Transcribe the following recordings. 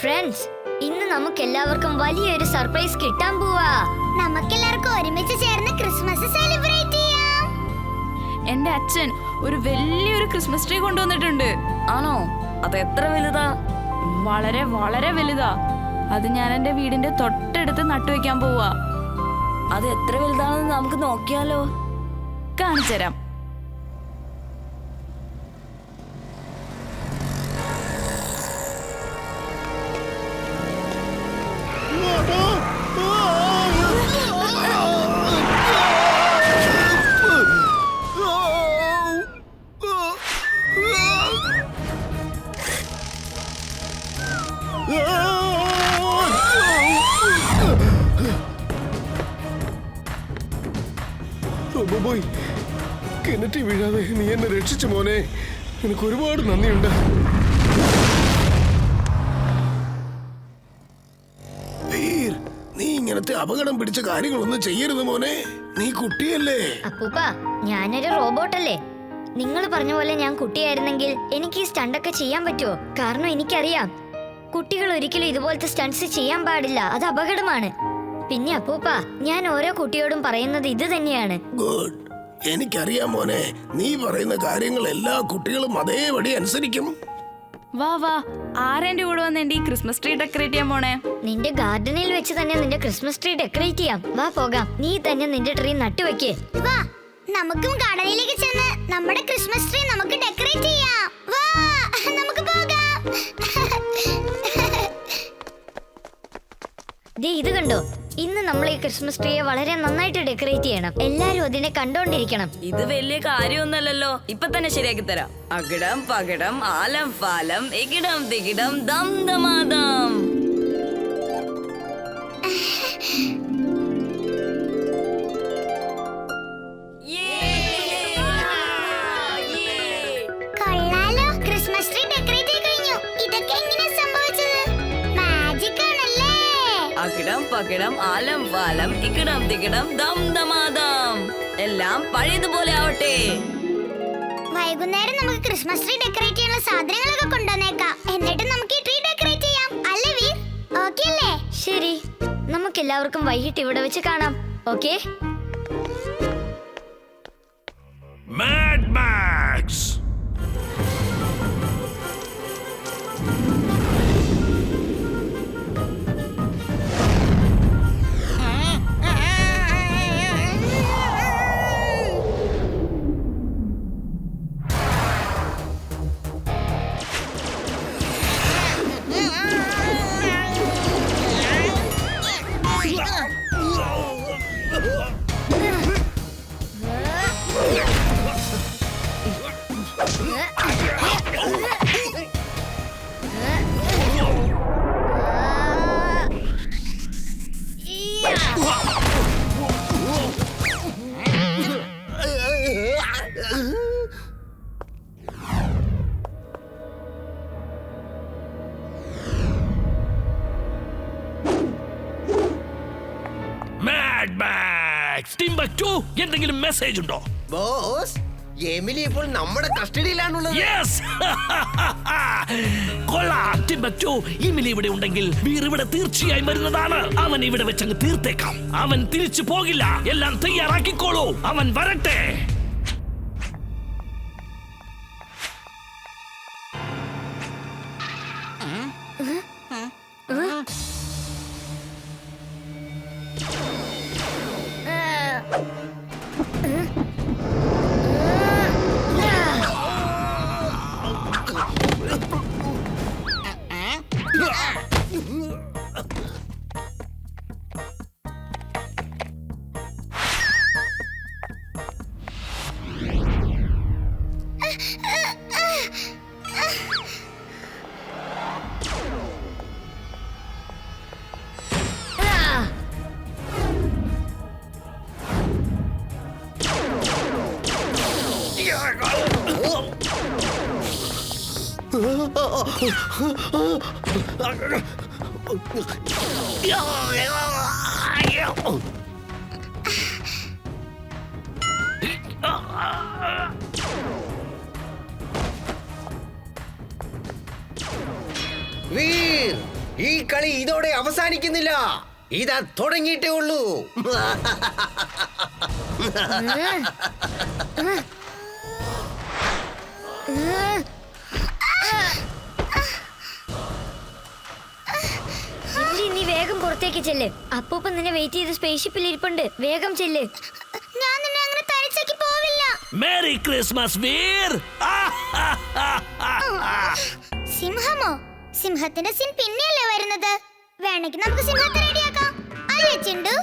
Friends, ഇന്ന് നമുക്ക് എല്ലാവർക്കും വലിയൊരു സർപ്രൈസ് കിട്ടാൻ പോവാ. നമുക്കെല്ലാവർക്കും ഒരുമിച്ച് ചേർന്ന് ക്രിസ്മസ് സെലിബ്രേറ്റ് ചെയ്യാം. എന്റെ അച്ഛൻ ഒരു വലിയൊരു ക്രിസ്മസ് ട്രീ കൊണ്ടുവന്നിട്ടുണ്ട്. ആണോ? അത് എത്ര വലുതാ? വളരെ വളരെ വലുതാ. അത് ഞാൻ എന്റെ വീടിന്റെ തൊട്ടടുത്ത് നട്ടുവെക്കാൻ പോവാ. അത് എത്ര വലുതാണെന്ന് നമുക്ക് നോക്കിയാലോ? കാണിച്ചുതരാം. കിണറ്റി വീഴാതെ നീ എന്നെ രക്ഷിച്ചു മോനെ. നിനക്ക് ഒരുപാട് നന്ദിയുണ്ട്. നീ ഇങ്ങനത്തെ അപകടം പിടിച്ച കാര്യങ്ങളൊന്നും ചെയ്യരുത് മോനെ. നീ കുട്ടിയല്ലേ. അപ്പൂപ്പ, ഞാനൊരു റോബോട്ടല്ലേ. നിങ്ങൾ പറഞ്ഞ പോലെ ഞാൻ കുട്ടിയായിരുന്നെങ്കിൽ എനിക്ക് ഈ സ്റ്റണ്ടൊക്കെ ചെയ്യാൻ പറ്റുമോ? കാരണം എനിക്കറിയാം, കുട്ടികൾ ഒരിക്കലും ഇതുപോലത്തെ സ്റ്റണ്ട്സ് ചെയ്യാൻ പാടില്ല. അത് അപകടമാണ്. പിന്നെ അപ്പൂപ്പ, ഞാൻ ഓരോ കുട്ടിയോടും പറയുന്നത് ഇത് തന്നെയാണ്. ഗുഡ്. എനിക്കറിയാം മോനെ, നീ പറയുന്ന കാര്യങ്ങൾ എല്ലാ കുട്ടികളും അതേപടി അനുസരിക്കും. വാ വാ, ആരെന്റെ കൂടെ വന്ന് എന്റെ ഈ ക്രിസ്മസ് ട്രീ ഡെക്കറേറ്റ് ചെയ്യാൻ പോണേ? നിന്റെ ഗാർഡനിൽ വെച്ച് തന്നെ നിന്റെ ക്രിസ്മസ് ട്രീ ഡെക്കറേറ്റ് ചെയ്യാം. വാ പോകാം. നീ തന്നെ നിന്റെ ട്രീ നട്ടുവെക്ക്. വാ, നമുക്കും ഗാർഡനിലേക്ക് ചെന്ന് നമ്മുടെ ക്രിസ്മസ് ട്രീ നമുക്ക് ഡെക്കറേറ്റ് ചെയ്യാം. വാ, നമുക്ക് പോകാം. ദേ ഇത് കണ്ടോ? ഇന്ന് നമ്മൾ ഈ ക്രിസ്മസ് ട്രീയെ വളരെ നന്നായിട്ട് ഡെക്കറേറ്റ് ചെയ്യണം. എല്ലാരും അതിനെ കണ്ടോണ്ടിരിക്കണം. ഇത് വലിയ കാര്യമൊന്നല്ലല്ലോ. ഇപ്പൊ തന്നെ ശരിയാക്കി തരാം. അകിടം പകിടം ആലം ഫാലം എകിടം തികിടം ദം ദമാദം. കൊള്ളാലോ, ക്രിസ്മസ് ട്രീ ഡെക്കറേറ്റ് ചെയ്ത് കഴിഞ്ഞു. ഇതൊക്കെ എങ്ങനെയാ സംഭവിച്ചത്? മാജിക് ആണല്ലേ. അകിടം പകിടം ആലം ഫാലം ഇക്കിടം തികിടം ദം ദമാദം. എല്ലാം പഴയതുപോലെ ആവട്ടെ. വൈകുന്നേരം നമുക്ക് ക്രിസ്മസ് ട്രീ ഡെക്കറേറ്റ് ചെയ്യാനുള്ള സാധനങ്ങളൊക്കെ കൊണ്ടുവന്നേക്കാം. എന്നിട്ട് നമുക്ക് ഈ ട്രീ ഡെക്കറേറ്റ് ചെയ്യാം. അല്ലേ വീർ? ഓക്കേ അല്ലേ? ശരി, നമുക്ക് എല്ലാവർക്കും വൈകിട്ട് ഇവിടെ വെച്ച് കാണാം. Okay? Mad Max! Mad Max! Timbuktu, എന്തെങ്കിലും മെസ്സേജ് ഉണ്ടോ? ബോസ്, എമിലി ഇപ്പോൾ നമ്മുടെ കസ്റ്റഡിയിലാണുള്ളത്. Yes! കൊള്ളാം ടിംബക്ടു. എമിലി ഇവിടെ ഉണ്ടെങ്കിൽ വീർ ഇവിടെ തീർച്ചയായും വരുന്നതാണ്. അവൻ ഇവിടെ വെച്ചങ്ങ് തീർത്തേക്കാം. അവൻ തിരിച്ചു പോകില്ല. എല്ലാം തയ്യാറാക്കിക്കോളൂ. അവൻ വരട്ടെ. വീർ, ഈ കളി ഇതോടെ അവസാനിക്കുന്നില്ല, ഇതാ തുടങ്ങിയിട്ടേ ഉള്ളൂ. നീ വേഗം പുറത്തേക്ക് ചെല്ല്. അപ്പൂപ്പൻ നിന്നെ വെയിറ്റ് ചെയ്ത് സ്പേസ്ഷിപ്പിൽ ഇരിപ്പുണ്ട്. വേഗം ചെല്ല്. ഞാൻ നിന്നെ അങ്ങനെ തനിച്ചാക്കി പോവില്ല. Merry Christmas Veer. സിംഹമോ? സിംഹത്തിന്റെ സീൻ പിന്നെയല്ലേ വരുന്നത്. വേണമെങ്കിൽ നമുക്ക് സിംഹത്തെ റെഡിയാക്കാം. അല്ലേ ചിണ്ടു?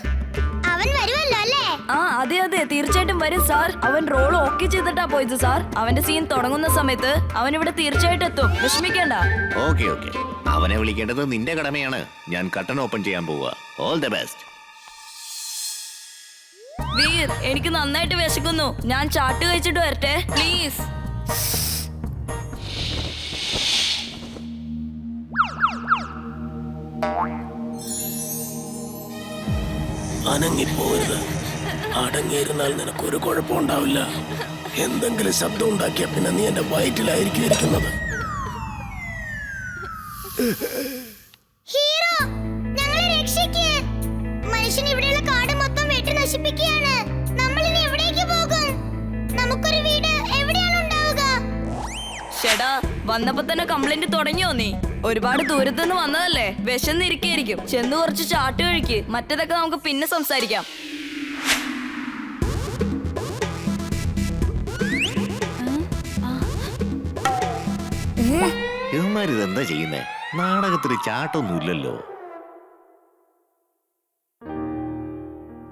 അവൻ വരുമല്ലോ അല്ലേ? ആ അതെ അതെ തീർച്ചയായിട്ടും വരും സാർ. അവൻ റോൾ ഓക്കെ ചെയ്തിട്ടാ പോയത് സാർ. അവന്റെ സീൻ തുടങ്ങുന്ന സമയത്ത് അവൻ ഇവിടെ തീർച്ചയായിട്ടും എത്തും, വിഷമിക്കേണ്ട. ഓക്കെ ഓക്കെ, അവനെ വിളിക്കേണ്ടത് നിന്റെ കടമയാണ്. ഞാൻ കട്ടൺ ഓപ്പൺ ചെയ്യാൻ പോവുക. All the best. വീർ, എനിക്ക് നന്നായിട്ട് വിശക്കുന്നു. ഞാൻ ചാട്ട് കഴിച്ചിട്ട് വരട്ടെ പ്ലീസ്. അനങ്ങിപ്പോരുത്. അടങ്ങിയിരുന്നാൽ നിനക്കൊരു കുഴപ്പമുണ്ടാവില്ല. എന്തെങ്കിലും ശബ്ദം ഉണ്ടാക്കിയ പിന്നെ നീ എന്റെ വയറ്റിലായിരിക്കും ഇരിക്കുന്നത്. ഹീറോ, ഞങ്ങളെ രക്ഷിക്ക്. മനുഷ്യൻ ഇവിടെയുള്ള കാട് മൊത്തം വെട്ടി നശിപ്പിക്കുകയാണ്. നമ്മൾ ഇനി എവിടേക്ക് പോകും? നമുക്കൊരു വീട് എവിടെയാണ് ഉണ്ടാവുക? ഷെടാ, വന്നപ്പോ തന്നെ കംപ്ലൈന്റ് തുടങ്ങിയോ നീ? ഒരുപാട് ദൂരത്തുനിന്ന് വന്നതല്ലേ, വിശന്നിരിക്കായിരിക്കും. ചെന്ന് കുറച്ച് ചാട്ട് കഴിക്ക്. മറ്റേതൊക്കെ നമുക്ക് പിന്നെ സംസാരിക്കാം. ഇവന്മാരിതെന്താ ചെയ്യുന്നേ? നാടകത്തിൽ ചാട്ടൊന്നുമില്ലല്ലോ.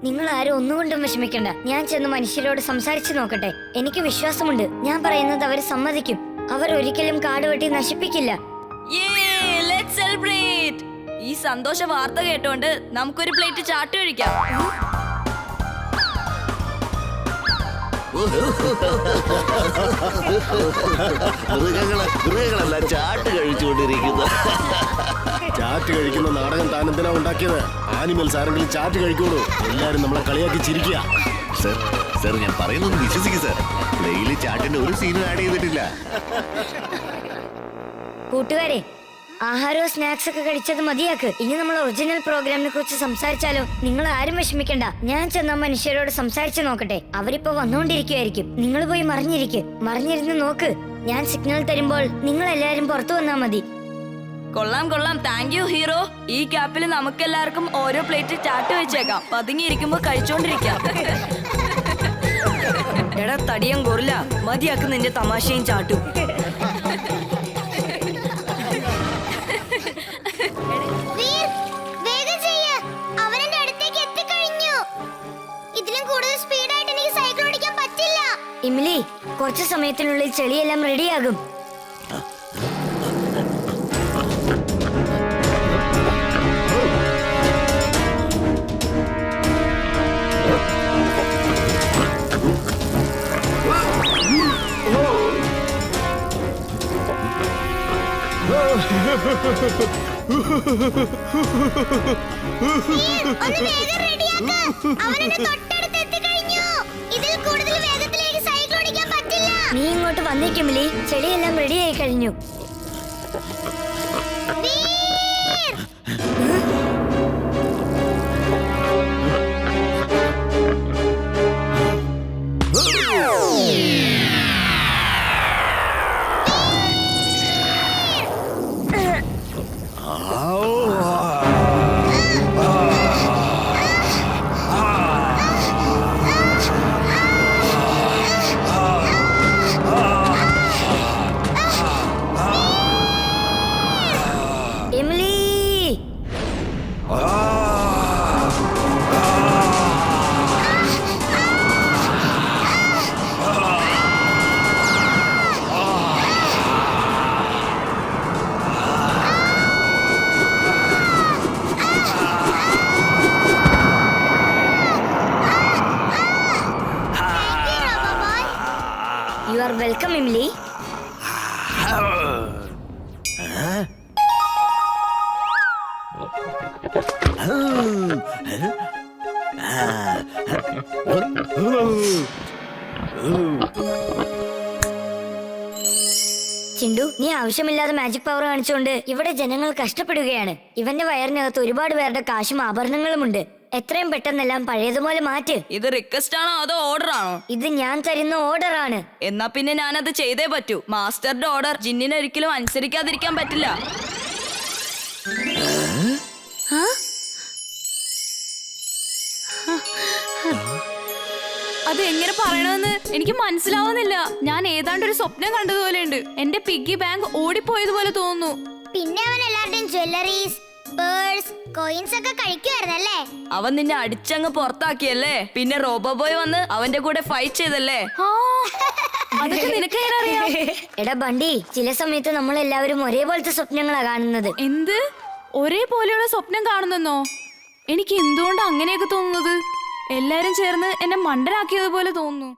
നിങ്ങൾ ആരും ഒന്നുകൊണ്ടും വിഷമിക്കണ്ട. ഞാൻ ചെന്ന് മനുഷ്യരോട് സംസാരിച്ചു നോക്കട്ടെ. എനിക്ക് വിശ്വാസമുണ്ട്, ഞാൻ പറയുന്നത് അവർ സമ്മതിക്കും. അവർ ഒരിക്കലും കാട് വെട്ടി നശിപ്പിക്കില്ല. Let's celebrate. ഈ സന്തോഷ വാർത്ത കേട്ടോണ്ട് നമുക്കൊരു പ്ലേറ്റ് ചാട്ട് കഴിക്കാം. മൃഗങ്ങളെല്ലാം ചാട്ട് കഴിച്ചുകൊണ്ടിരിക്കുന്നു. ചാറ്റ് കഴിക്കുന്ന നാടകം താൻ എന്തിനാ ഉണ്ടാക്കിയത്? ആനിമൽസ് ആരെങ്കിലും ചാറ്റ് കഴിക്കുള്ളൂ. എല്ലാരും നമ്മളെ കളിയാക്കി ചിരിക്കുക. സർ സർ, ഞാൻ പറയുന്നത് വിശ്വസിക്കും സർ. പ്ലേയില് ചാട്ടിന്റെ ഒരു സീനും ആഡ് ചെയ്തിട്ടില്ല. കൂട്ടുകാരെ, ആഹാരവും സ്നാക്സ് ഒക്കെ കഴിച്ചത് മതിയാക്ക്. ഇനി നമ്മൾ ഒറിജിനൽ പ്രോഗ്രാമിനെ കുറിച്ച് സംസാരിച്ചാലോ? നിങ്ങൾ ആരും വിഷമിക്കണ്ട. ഞാൻ ചെന്ന മനുഷ്യരോട് സംസാരിച്ചു നോക്കട്ടെ. അവരിപ്പോ വന്നുകൊണ്ടിരിക്കുവായിരിക്കും. നിങ്ങൾ പോയി മറിഞ്ഞിരുന്ന് നോക്ക്. ഞാൻ സിഗ്നൽ തരുമ്പോൾ നിങ്ങൾ എല്ലാരും പുറത്തു വന്നാ മതി. കൊള്ളാം കൊള്ളാം, താങ്ക് യു ഹീറോ. ഈ ക്യാപ്പിൽ നമുക്കെല്ലാവർക്കും ഓരോ പ്ലേറ്റ് ചാട്ട് വെച്ചേക്കാം. പതുങ്ങിയിരിക്കുമ്പോ കഴിച്ചോണ്ടിരിക്കാം. എടാ തടിയം കൊറില്ല, മതിയാക്ക് നിന്റെ തമാശയും ചാട്ടും. വീർ, വേഗം ചെയ്യ്. അവൻ എന്റെ അടുത്തേക്ക് എത്തിക്കഴിഞ്ഞു. ഇതിലും കൂടുതൽ സ്പീഡായിട്ട് എനിക്ക് സൈക്കിൾ ഓടിക്കാൻ പറ്റില്ല. ഇമിലി, കുറച്ചു സമയത്തിനുള്ളിൽ ചെളിയെല്ലാം റെഡിയാകും. ഒന്ന് വേഗം റെഡിയാക്ക്. അവൻ എന്റെ തൊട്ടടുത്ത് എത്തിക്കഴിഞ്ഞു. ഇതിൽ കൂടുതൽ വേഗത്തിലേക്ക് സൈക്കിൾ ഓടിക്കാൻ പറ്റില്ല. നീ ഇങ്ങോട്ട് വന്നേക്കും മിലി. ചെളിയെല്ലാം റെഡിയായി കഴിഞ്ഞു. വീർ, ആവശ്യമില്ലാതെ മാജിക് പവർ കാണിച്ചുകൊണ്ട് ഇവിടെ ജനങ്ങൾ കഷ്ടപ്പെടുകയാണ്. ഇവന്റെ വയറിനകത്ത് ഒരുപാട് പേരുടെ കാശും ആഭരണങ്ങളുമുണ്ട്. എത്രയും പെട്ടെന്നെല്ലാം പഴയതുപോലെ മാറ്റ്. ഇത് റിക്വസ്റ്റ് ആണോ അതോ ഓർഡർ ആണോ? ഇത് ഞാൻ തരുന്ന ഓർഡർ ആണ്. എന്നാ പിന്നെ ഞാനത് ചെയ്തേ പറ്റൂ. മാസ്റ്ററുടെ ഓർഡർ ജിന്നിനെ ഒരിക്കലും അനുസരിക്കാതിരിക്കാൻ പറ്റില്ല. അത് എങ്ങനെ പറയണമെന്ന് എനിക്ക് മനസ്സിലാവുന്നില്ല. ഞാൻ ഏതാണ്ട് ഒരു സ്വപ്നം കണ്ടതുപോലെയുണ്ട്. എന്റെ പിഗ്ഗി ബാങ്ക് ഓടിപ്പോയതുപോലെ തോന്നുന്നു. പിന്നെ അവൻ എല്ലാവരുടെയും ജ്വല്ലറീസ്, പേഴ്സ്, കോയിൻസ് ഒക്കെ കഴിക്കുമായിരുന്നല്ലേ? അവൻ നിന്നെ അടിച്ചങ്ങ് പുറത്താക്കിയല്ലേ? പിന്നെ റോബോബോയ് വന്ന് അവന്റെ കൂടെ ഫൈറ്റ് ചെയ്തല്ലേ? ആ, അതൊക്കെ നിനക്ക് എങ്ങനെ അറിയാം? എടാ ബണ്ടി, ചില സമയത്ത് നമ്മൾ എല്ലാവരും ഒരേപോലത്തെ സ്വപ്നങ്ങളാ കാണുന്നത്. എന്ത് ഒരേപോലെയുള്ള സ്വപ്നം കാണുന്നെന്നോ? എനിക്ക് എന്തുകൊണ്ട് അങ്ങനെയൊക്കെ തോന്നുന്നത്? എല്ലാരും ചേർന്ന് എന്നെ മണ്ടനാക്കിയതുപോലെ തോന്നുന്നു.